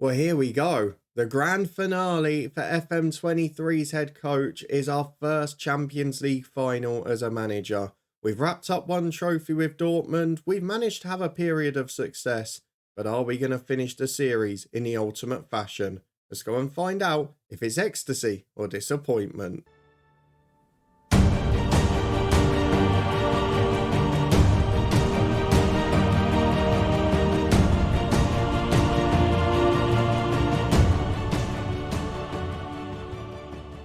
Well, here we go. The grand finale for FM23's head coach is our first Champions League final as a manager. We've wrapped up one trophy with Dortmund. We've managed to have a period of success. But are we going to finish the series in the ultimate fashion? Let's go and find out if it's ecstasy or disappointment.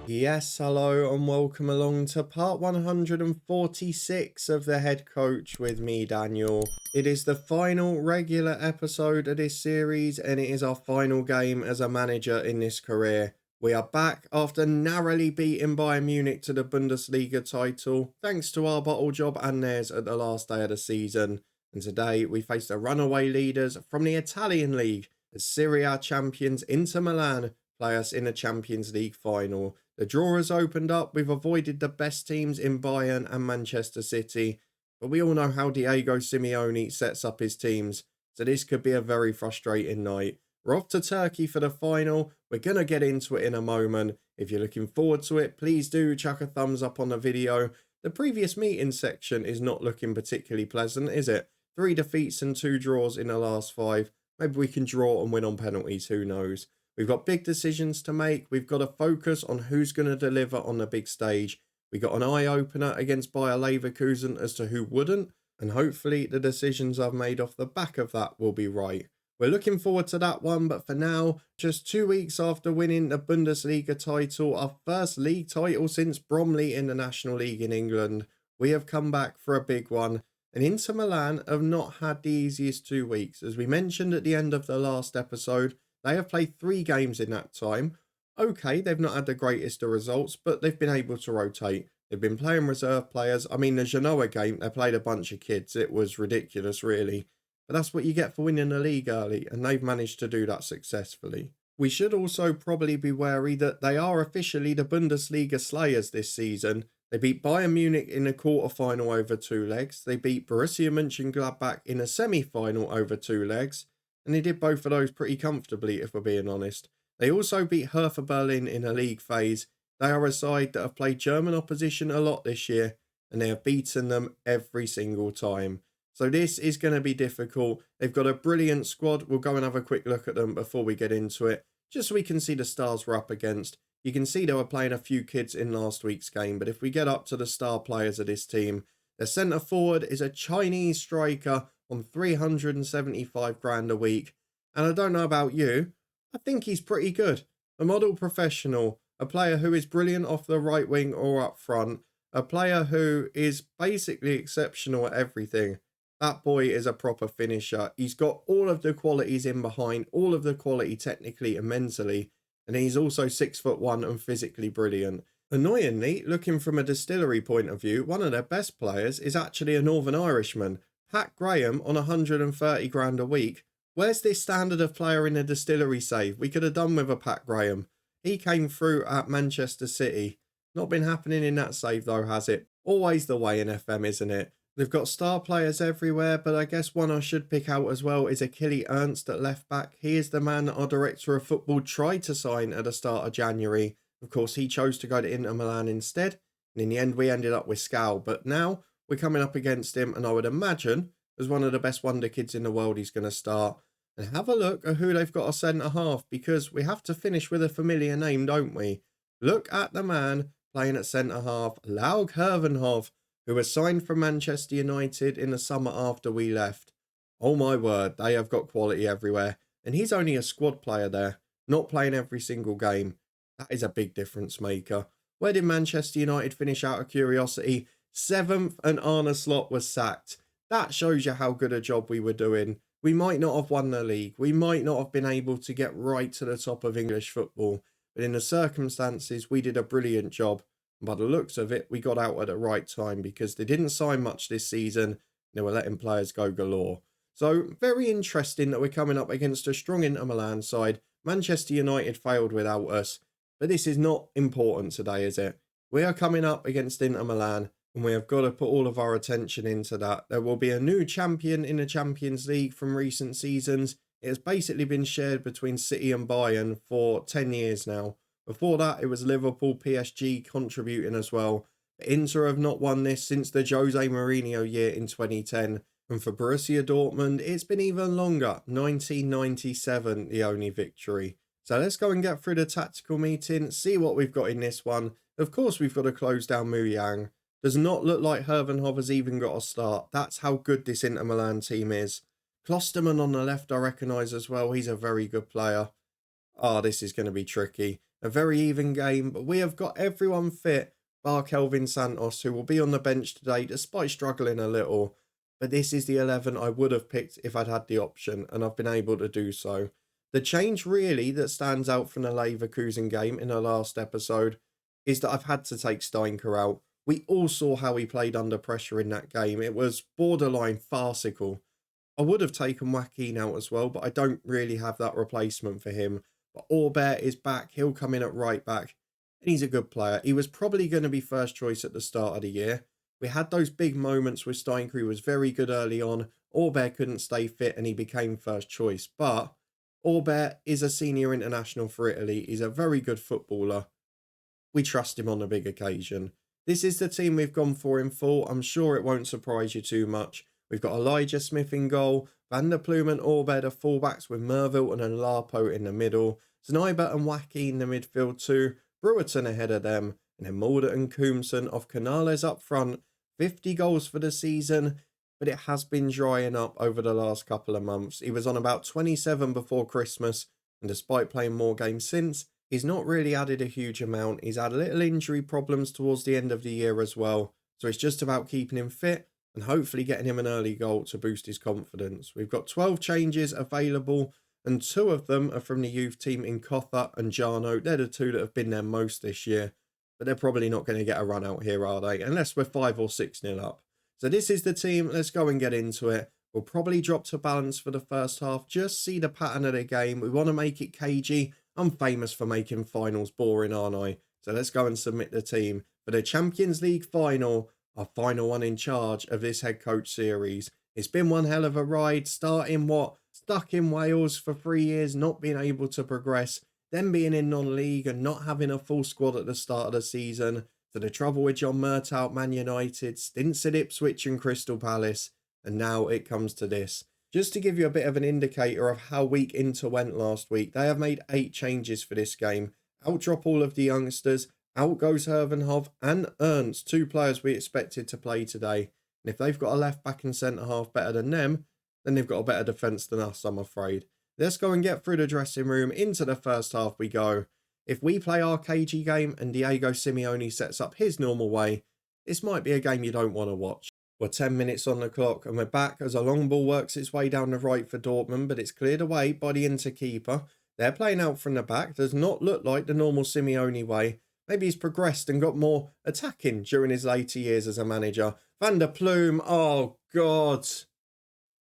Yes, hello and welcome along to part 146 of the head coach with me, Daniel. It is the final regular episode of this series and it is our final game as a manager in this career. We are back after narrowly beating Bayern Munich to the Bundesliga title, thanks to our bottle job and theirs at the last day of the season. And today we face the runaway leaders from the Italian League, the Serie A champions Inter Milan play us in a Champions League final. The draw has opened up. We've avoided the best teams in Bayern and Manchester City, but we all know how Diego Simeone sets up his teams, so this could be a very frustrating night. We're off to Turkey for the final. We're going to get into it in a moment. If you're looking forward to it, please do chuck a thumbs up on the video. The previous meeting section is not looking particularly pleasant, is it? 3 defeats and 2 draws in the last 5. Maybe we can draw and win on penalties, who knows? We've got big decisions to make. We've got to focus on who's going to deliver on the big stage. We got an eye-opener against Bayer Leverkusen as to who wouldn't, and hopefully the decisions I've made off the back of that will be right. We're looking forward to that one, but for now, just 2 weeks after winning the Bundesliga title, our first league title since Bromley in the National League in England, we have come back for a big one. And Inter Milan have not had the easiest 2 weeks. As we mentioned at the end of the last episode, they have played 3 games in that time. Okay, they've not had the greatest of results, but they've been able to rotate. They've been playing reserve players. I mean, the Genoa game, they played a bunch of kids. It was ridiculous, really. But that's what you get for winning the league early, and they've managed to do that successfully. We should also probably be wary that they are officially the Bundesliga slayers this season. They beat Bayern Munich in a quarter-final over 2 legs. They beat Borussia Mönchengladbach in a semi-final over 2 legs. And they did both of those pretty comfortably, if we're being honest. They also beat Hertha Berlin in a league phase. They are a side that have played German opposition a lot this year, and they have beaten them every single time. So this is going to be difficult. They've got a brilliant squad. We'll go and have a quick look at them before we get into it, just so we can see the stars we're up against. You can see they were playing a few kids in last week's game, but if we get up to the star players of this team, their centre forward is a Chinese striker on 375 grand a week. And I don't know about you, I think he's pretty good. A model professional, a player who is brilliant off the right wing or up front, a player who is basically exceptional at everything. That boy is a proper finisher. He's got all of the qualities in behind, all of the quality technically and mentally, and he's also 6'1" and physically brilliant. Annoyingly, looking from a distillery point of view, one of their best players is actually a Northern Irishman. Pat Graham on 130 grand a week. Where's this standard of player in a distillery save? We could have done with a Pat Graham. He came through at Manchester City. Not been happening in that save though, has it? Always the way in FM, isn't it? They've got star players everywhere, but I guess one I should pick out as well is Achille Ernst at left back. He is the man that our director of football tried to sign at the start of January. Of course, he chose to go to Inter Milan instead, and in the end we ended up with Scal. But now we're coming up against him, and I would imagine as one of the best wonder kids in the world he's going to start. And have a look at who they've got a centre-half, because we have to finish with a familiar name, don't we? Look at the man playing at centre-half, Laug Hervenhoff, who was signed from Manchester United in the summer after we left. Oh my word, they have got quality everywhere. And he's only a squad player there, not playing every single game. That is a big difference maker. Where did Manchester United finish out of curiosity? 7th, and Arne Slot was sacked. That shows you how good a job we were doing. We might not have won the league. We might not have been able to get right to the top of English football. But in the circumstances, we did a brilliant job. And by the looks of it, we got out at the right time because they didn't sign much this season. They were letting players go galore. So very interesting that we're coming up against a strong Inter Milan side. Manchester United failed without us. But this is not important today, is it? We are coming up against Inter Milan, and we have got to put all of our attention into that. There will be a new champion in the Champions League from recent seasons It's basically been shared between City and Bayern for 10 years now. Before that, it was Liverpool, PSG contributing as well. Inter have not won this since the Jose Mourinho year in 2010. And for Borussia Dortmund, it's been even longer, 1997, the only victory. So let's go and get through the tactical meeting, see what we've got in this one. Of course, we've got to close down Muyang. Does not look like Hervenhoff has even got a start. That's how good this Inter Milan team is. Klosterman on the left I recognise as well. He's a very good player. This is going to be tricky. A very even game, but we have got everyone fit bar Kelvin Santos, who will be on the bench today despite struggling a little. But this is the 11 I would have picked if I'd had the option, and I've been able to do so. The change really that stands out from the Leverkusen game in the last episode is that I've had to take Steinker out. We all saw how he played under pressure in that game. It was borderline farcical. I would have taken Joaquin out as well, but I don't really have that replacement for him. But Aubert is back. He'll come in at right back. And he's a good player. He was probably going to be first choice at the start of the year. We had those big moments with Steinker. He was very good early on. Aubert couldn't stay fit and he became first choice. But Aubert is a senior international for Italy. He's a very good footballer. We trust him on a big occasion. This is the team we've gone for in full. I'm sure it won't surprise you too much. We've got Elijah Smith in goal, Van der Pluim and Aubert are fullbacks with Merville and Lapo in the middle, Znaiba and Wacky in the midfield too, Brewerton ahead of them, and then Mulder and Koomson off Canales up front. 50 goals for the season, but it has been drying up over the last couple of months. He was on about 27 before Christmas, and despite playing more games since, he's not really added a huge amount. He's had little injury problems towards the end of the year as well, so it's just about keeping him fit and hopefully getting him an early goal to boost his confidence. We've got 12 changes available, and 2 of them are from the youth team in Kotha and Jarno. They're the 2 that have been there most this year, but they're probably not going to get a run out here, are they? Unless we're 5 or 6-0 up. So this is the team. Let's go and get into it. We'll probably drop to balance for the first half. Just see the pattern of the game. We want to make it cagey. I'm famous for making finals boring, aren't I? So let's go and submit the team for the Champions League final. Our final one in charge of this head coach series. It's been one hell of a ride, stuck in Wales for 3 years, not being able to progress, then being in non-league and not having a full squad at the start of the season, to the trouble with John Murtough, Man United, stints at Ipswich and Crystal Palace, and now it comes to this. Just to give you a bit of an indicator of how weak Inter went last week, they have made 8 changes for this game. Outdrop all of the youngsters. Out goes Hervenhoff and Ernst, 2 players we expected to play today. And if they've got a left back and centre half better than them, then they've got a better defence than us, I'm afraid. Let's go and get through the dressing room. Into the first half we go. If we play our cagey game and Diego Simeone sets up his normal way, this might be a game you don't want to watch. We're 10 minutes on the clock and we're back as a long ball works its way down the right for Dortmund, but it's cleared away by the Inter keeper. They're playing out from the back. Does not look like the normal Simeone way. Maybe he's progressed and got more attacking during his later years as a manager. Van der Pluim, oh God.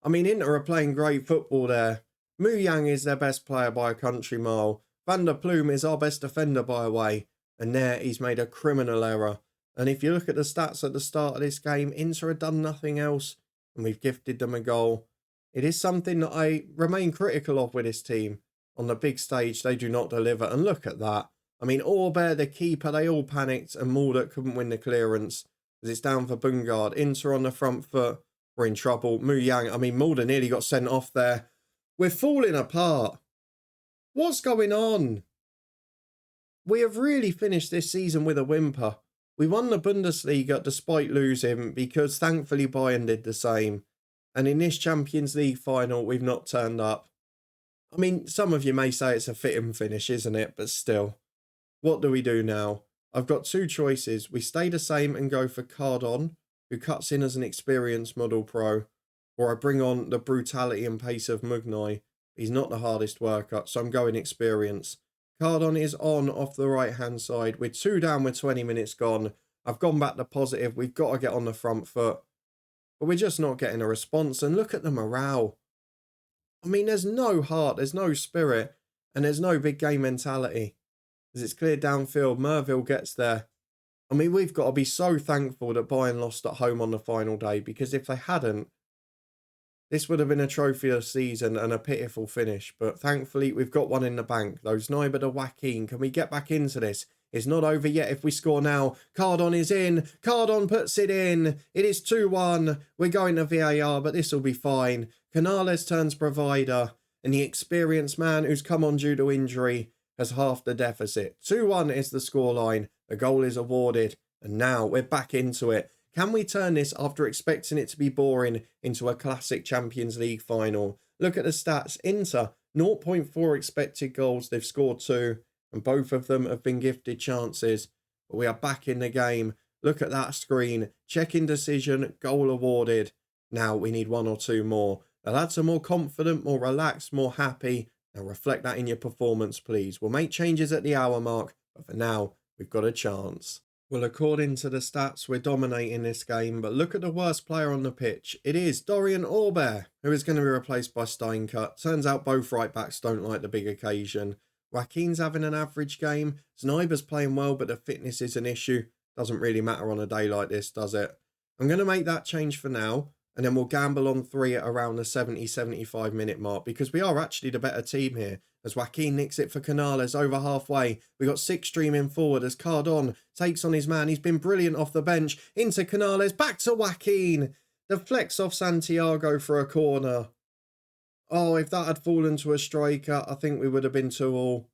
I mean, Inter are playing great football there. Muyang is their best player by a country mile. Van der Pluim is our best defender by a way. And there he's made a criminal error. And if you look at the stats at the start of this game, Inter have done nothing else. And we've gifted them a goal. It is something that I remain critical of with this team. On the big stage, they do not deliver. And look at that. I mean, Aubert, the keeper, they all panicked and Mulder couldn't win the clearance because it's down for Bungard. Inter on the front foot. We're in trouble. Muyang, I mean, Mulder nearly got sent off there. We're falling apart. What's going on? We have really finished this season with a whimper. We won the Bundesliga despite losing because thankfully Bayern did the same. And in this Champions League final, we've not turned up. I mean, some of you may say it's a fitting finish, isn't it? But still. What do we do now? I've got 2 choices. We stay the same and go for Cardon, who cuts in as an experienced model pro, or I bring on the brutality and pace of Mugnai. He's not the hardest worker, so I'm going experience. Cardon is on off the right-hand side. We're 2 down with 20 minutes gone. I've gone back to positive. We've got to get on the front foot. But we're just not getting a response. And look at the morale. I mean, there's no heart, there's no spirit, and there's no big game mentality. As it's cleared downfield, Merville gets there. I mean, we've got to be so thankful that Bayern lost at home on the final day, because if they hadn't, This would have been a trophy of the season and a pitiful finish, but thankfully we've got one in the bank. Those Neighbour to Joaquin. Can we get back into this? It's not over yet if we score now. Cardon is in. Cardon puts it in. It is 2-1. We're going to VAR, but this will be fine. Canales turns provider, and the experienced man who's come on due to injury has halved the deficit. 2-1 is the scoreline. The goal is awarded, and now we're back into it. Can we turn this, after expecting it to be boring, into a classic Champions League final? Look at the stats. Inter, 0.4 expected goals. They've scored 2, and both of them have been gifted chances. But we are back in the game. Look at that screen. Check-in decision, goal awarded. Now we need 1 or 2 more. The lads are more confident, more relaxed, more happy. Now reflect that in your performance, please. We'll make changes at the hour mark, but for now, we've got a chance. Well, according to the stats, we're dominating this game, but look at the worst player on the pitch. It is Dorian Aubert, who is going to be replaced by Steincut. Turns out both right-backs don't like the big occasion. Joaquin's having an average game. Znaiber's playing well, but the fitness is an issue. Doesn't really matter on a day like this, does it? I'm going to make that change for now, and then we'll gamble on 3 at around the 70-75 minute mark, because we are actually the better team here. As Joaquin nicks it for Canales over halfway. We got 6 streaming forward as Cardon takes on his man. He's been brilliant off the bench. Into Canales, back to Joaquin. Deflects off Santiago for a corner. Oh, if that had fallen to a striker, I think we would have been 2-2.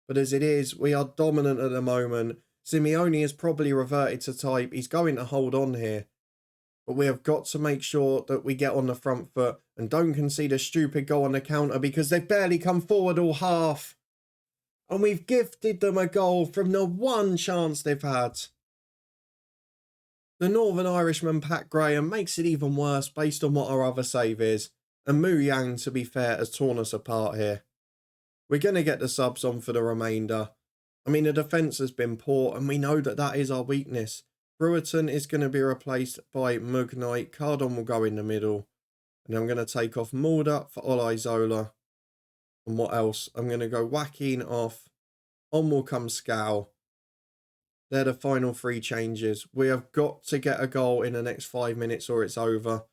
But as it is, we are dominant at the moment. Simeone has probably reverted to type. He's going to hold on here. But we have got to make sure that we get on the front foot and don't concede a stupid goal on the counter, because they've barely come forward all half. And we've gifted them a goal from the one chance they've had. The Northern Irishman Pat Graham makes it even worse based on what our other save is. And Mu Yang, to be fair, has torn us apart here. We're going to get the subs on for the remainder. I mean, the defence has been poor, and we know that that is our weakness. Brewerton is going to be replaced by Mugnite. Cardon will go in the middle. And I'm going to take off Mulder for Olaizola. And what else? I'm going to go Joaquin off. On will come Scow. They're the final 3 changes. We have got to get a goal in the next 5 minutes or it's over.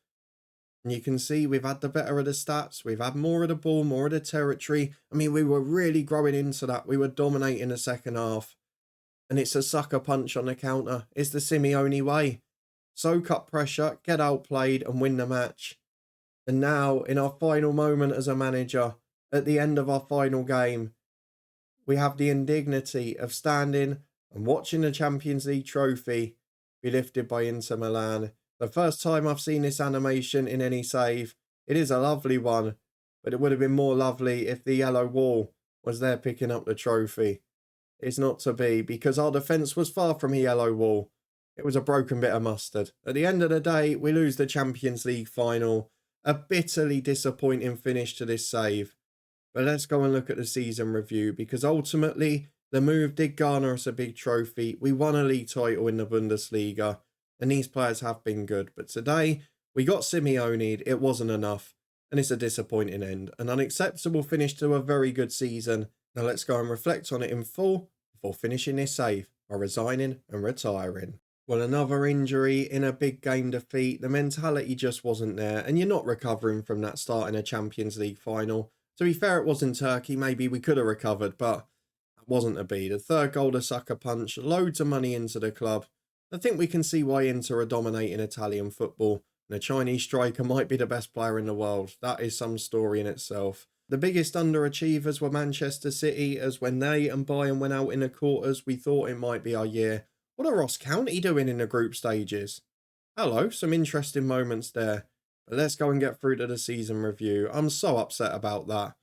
And you can see we've had the better of the stats. We've had more of the ball, more of the territory. I mean, we were really growing into that. We were dominating the second half. And it's a sucker punch on the counter. It's the Simeone way. Soak up pressure, get outplayed and win the match. And now, in our final moment as a manager, at the end of our final game, we have the indignity of standing and watching the Champions League trophy be lifted by Inter Milan. The first time I've seen this animation in any save. It is a lovely one, but it would have been more lovely if the yellow wall was there picking up the trophy. It's not to be, because our defence was far from a yellow wall. It was a broken bit of mustard. At the end of the day, we lose the Champions League final. A bitterly disappointing finish to this save. But let's go and look at the season review, because ultimately the move did garner us a big trophy. We won a league title in the Bundesliga, and these players have been good. But today, we got Simeone. It wasn't enough, and it's a disappointing end. An unacceptable finish to a very good season. Now let's go and reflect on it in full before finishing this save by resigning and retiring. Well, another injury in a big game defeat. The mentality just wasn't there, and you're not recovering from that start in a Champions League final. To be fair, it was in Turkey. Maybe we could have recovered, but it wasn't to be. The third goal, the sucker punch, loads of money into the club. I think we can see why Inter are dominating Italian football. And a Chinese striker might be the best player in the world. That is some story in itself. The biggest underachievers were Manchester City, as when they and Bayern went out in the quarters, we thought it might be our year. What are Ross County doing in the group stages? Hello, some interesting moments there. But let's go and get through to the season review. I'm so upset about that.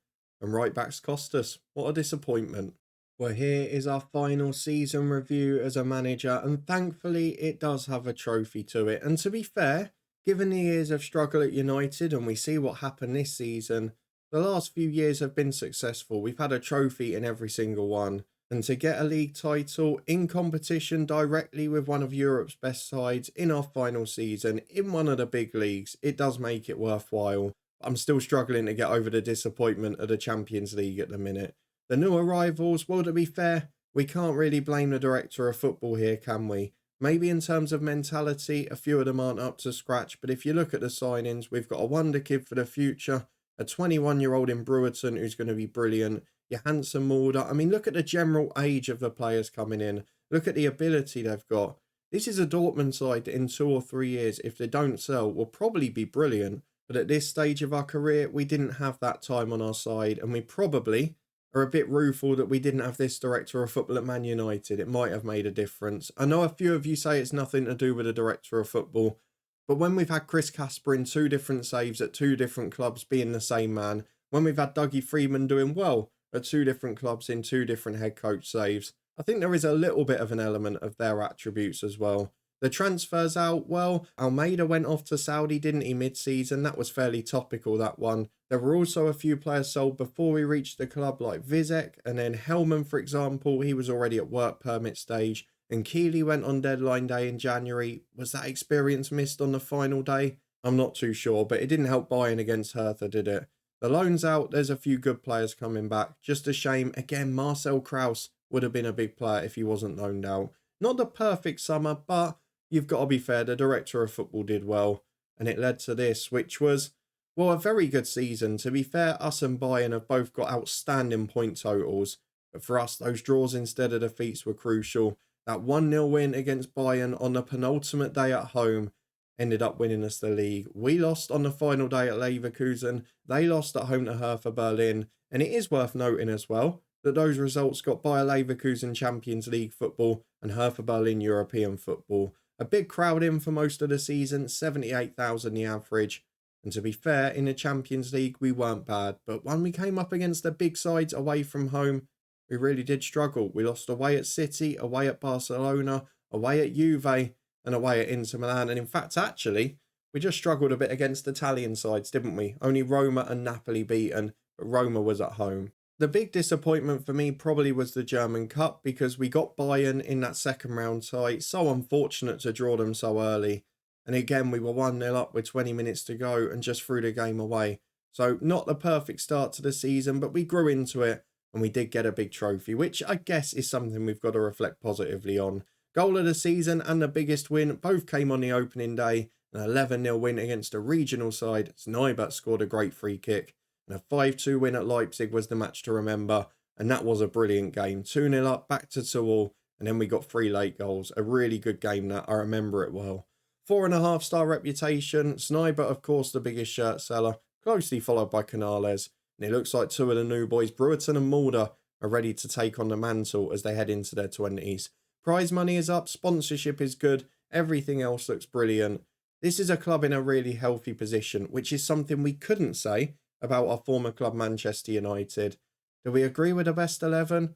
And right backs cost us. What a disappointment. Well, here is our final season review as a manager, and thankfully it does have a trophy to it. And to be fair, given the years of struggle at United and we see what happened this season, the last few years have been successful. We've had a trophy in every single one. And to get a league title in competition directly with one of Europe's best sides in our final season, in one of the big leagues, it does make it worthwhile. I'm still struggling to get over the disappointment of the Champions League at the minute. The new arrivals, well, to be fair, we can't really blame the director of football here, can we? Maybe in terms of mentality, a few of them aren't up to scratch, but if you look at the signings, we've got a wonder kid for the future, a 21-year-old in Brewerton who's going to be brilliant, your Hanson Mulder. I mean, look at the general age of the players coming in. Look at the ability they've got. This is a Dortmund side that in 2 or 3 years, if they don't sell, will probably be brilliant. But at this stage of our career, we didn't have that time on our side, and we probably are a bit rueful that we didn't have this director of football at Man United. It might have made a difference. I know a few of you say it's nothing to do with the director of football, but when we've had Chris Casper in 2 different saves at 2 different clubs being the same man, when we've had Dougie Freeman doing well at 2 different clubs in 2 different head coach saves, I think there is a little bit of an element of their attributes as well. The transfers out, well, Almeida went off to Saudi, didn't he, mid-season? That was fairly topical, that one. There were also a few players sold before we reached the club, like Vizek, and then Hellman, for example, he was already at work permit stage, and Keeley went on deadline day in January. Was that experience missed on the final day? I'm not too sure, but it didn't help Bayern against Hertha, did it? The loans out, there's a few good players coming back. Just a shame, again, Marcel Kraus would have been a big player if he wasn't loaned out. Not the perfect summer, but you've got to be fair, the director of football did well, and it led to this, which was, well, a very good season. To be fair, us and Bayern have both got outstanding point totals, but for us, those draws instead of defeats were crucial. That 1-0 win against Bayern on the penultimate day at home ended up winning us the league. We lost on the final day at Leverkusen, they lost at home to Hertha Berlin, and it is worth noting as well that those results got Bayer Leverkusen Champions League football and Hertha Berlin European football. A big crowd in for most of the season, 78,000 the average. And to be fair, in the Champions League, we weren't bad. But when we came up against the big sides away from home, we really did struggle. We lost away at City, away at Barcelona, away at Juve, and away at Inter Milan. And in fact, actually, we just struggled a bit against Italian sides, didn't we? Only Roma and Napoli beaten, but Roma was at home. The big disappointment for me probably was the German Cup, because we got Bayern in that second round tie. So unfortunate to draw them so early. And again, we were 1-0 up with 20 minutes to go and just threw the game away. So not the perfect start to the season, but we grew into it and we did get a big trophy, which I guess is something we've got to reflect positively on. Goal of the season and the biggest win both came on the opening day. An 11-0 win against a regional side as Neubert scored a great free kick. And a 5-2 win at Leipzig was the match to remember, and that was a brilliant game. 2-0 up, back to 2-2, and then we got 3 late goals. A really good game that, I remember it well. 4.5-star reputation. Sniper, of course, the biggest shirt seller, closely followed by Canales. And it looks like 2 of the new boys, Brewerton and Mulder, are ready to take on the mantle as they head into their 20s. Prize money is up, sponsorship is good, everything else looks brilliant. This is a club in a really healthy position, which is something we couldn't say about our former club Manchester United. Do we agree with the best 11?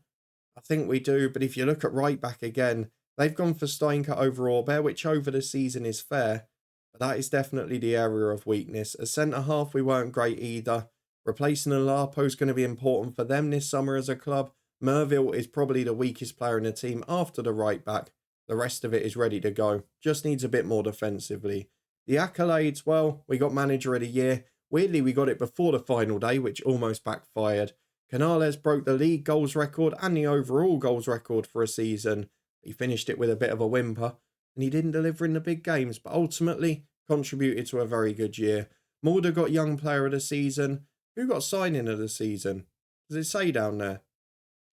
I think we do, but if you look at right back again, they've gone for Steinke over Aubert, which over the season is fair, but that is definitely the area of weakness. As centre-half, we weren't great either. Replacing Olapo is going to be important for them this summer as a club. Merville is probably the weakest player in the team after the right back. The rest of it is ready to go. Just needs a bit more defensively. The accolades, well, we got Manager of the Year. Weirdly, we got it before the final day, which almost backfired. Canales broke the league goals record and the overall goals record for a season. He finished it with a bit of a whimper, and he didn't deliver in the big games, but ultimately contributed to a very good year. Mulder got Young Player of the Season. Who got Signing of the Season? Does it say down there?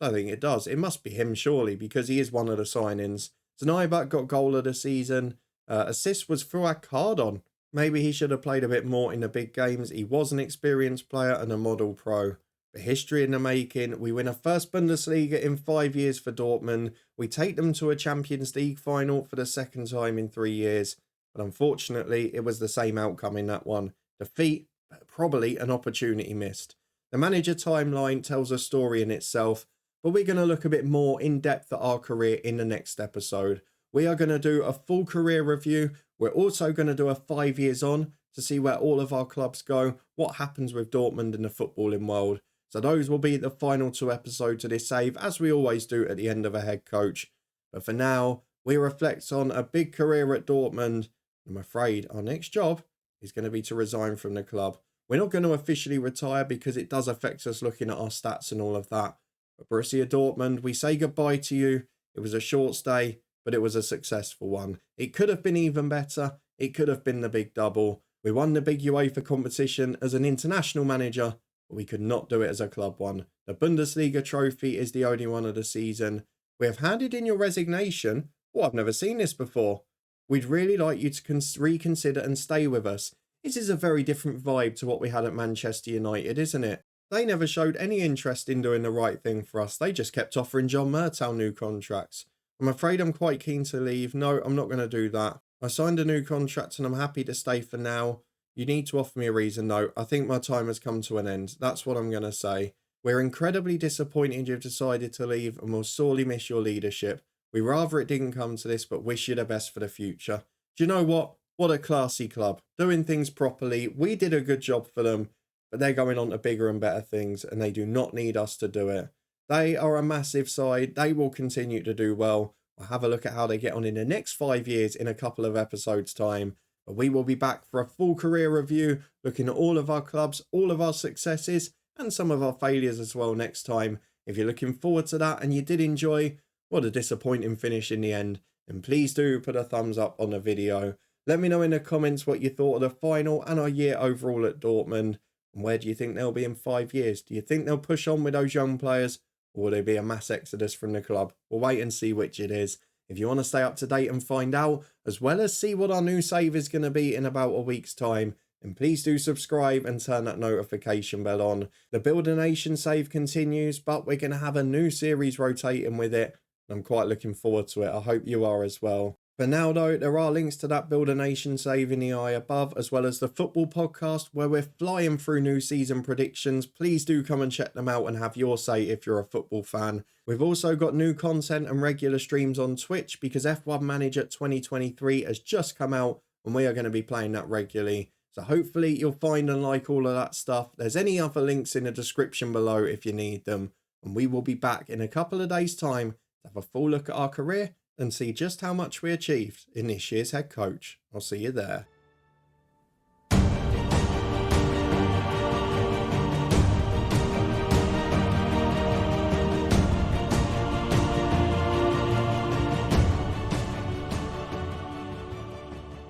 I don't think it does. It must be him, surely, because he is one of the signings. Znaibat got Goal of the Season. Assist was Fuad Cardon. Maybe he should have played a bit more in the big games. He was an experienced player and a model pro. But history in the making. We win a first Bundesliga in 5 years for Dortmund. We take them to a Champions League final for the second time in 3 years. But unfortunately, it was the same outcome in that one. Defeat, but probably an opportunity missed. The manager timeline tells a story in itself, but we're going to look a bit more in depth at our career in the next episode. We are going to do a full career review. We're also going to do a 5 years on to see where all of our clubs go, what happens with Dortmund in the footballing world. So those will be the final 2 episodes of this save, as we always do at the end of a head coach. But for now, we reflect on a big career at Dortmund. I'm afraid our next job is going to be to resign from the club. We're not going to officially retire because it does affect us looking at our stats and all of that. But Borussia Dortmund, we say goodbye to you. It was a short stay, but it was a successful one. It could have been even better. It could have been the big double. We won the big UEFA competition as an international manager, but we could not do it as a club one. The Bundesliga trophy is the only one of the season. We have handed in your resignation. Oh, I've never seen this before. We'd really like you to reconsider and stay with us. This is a very different vibe to what we had at Manchester United, isn't it? They never showed any interest in doing the right thing for us. They just kept offering John Murtow new contracts. I'm afraid I'm quite keen to leave. No, I'm not going to do that. I signed a new contract and I'm happy to stay for now. You need to offer me a reason though. I think my time has come to an end. That's what I'm going to say. We're incredibly disappointed you've decided to leave and we'll sorely miss your leadership. We rather it didn't come to this, but wish you the best for the future. Do you know what? What a classy club. Doing things properly. We did a good job for them, but they're going on to bigger and better things and they do not need us to do it. They are a massive side. They will continue to do well. We'll have a look at how they get on in the next 5 years in a couple of episodes' time. But we will be back for a full career review, looking at all of our clubs, all of our successes, and some of our failures as well next time. If you're looking forward to that and you did enjoy, what a disappointing finish in the end. And please do put a thumbs up on the video. Let me know in the comments what you thought of the final and our year overall at Dortmund. And where do you think they'll be in 5 years? Do you think they'll push on with those young players? Or will there be a mass exodus from the club? We'll wait and see which it is. If you want to stay up to date and find out, as well as see what our new save is going to be in about a week's time, then please do subscribe and turn that notification bell on. The Build a Nation save continues, but we're going to have a new series rotating with it. I'm quite looking forward to it. I hope you are as well. For now though, there are links to that Build a Nation save in the eye above, as well as the football podcast where we're flying through new season predictions. Please do come and check them out and have your say if you're a football fan. We've also got new content and regular streams on Twitch because F1 Manager 2023 has just come out and we are going to be playing that regularly. So hopefully you'll find and like all of that stuff. There's any other links in the description below if you need them. And we will be back in a couple of days' time to have a full look at our career and see just how much we achieved in this year's head coach. I'll see you there.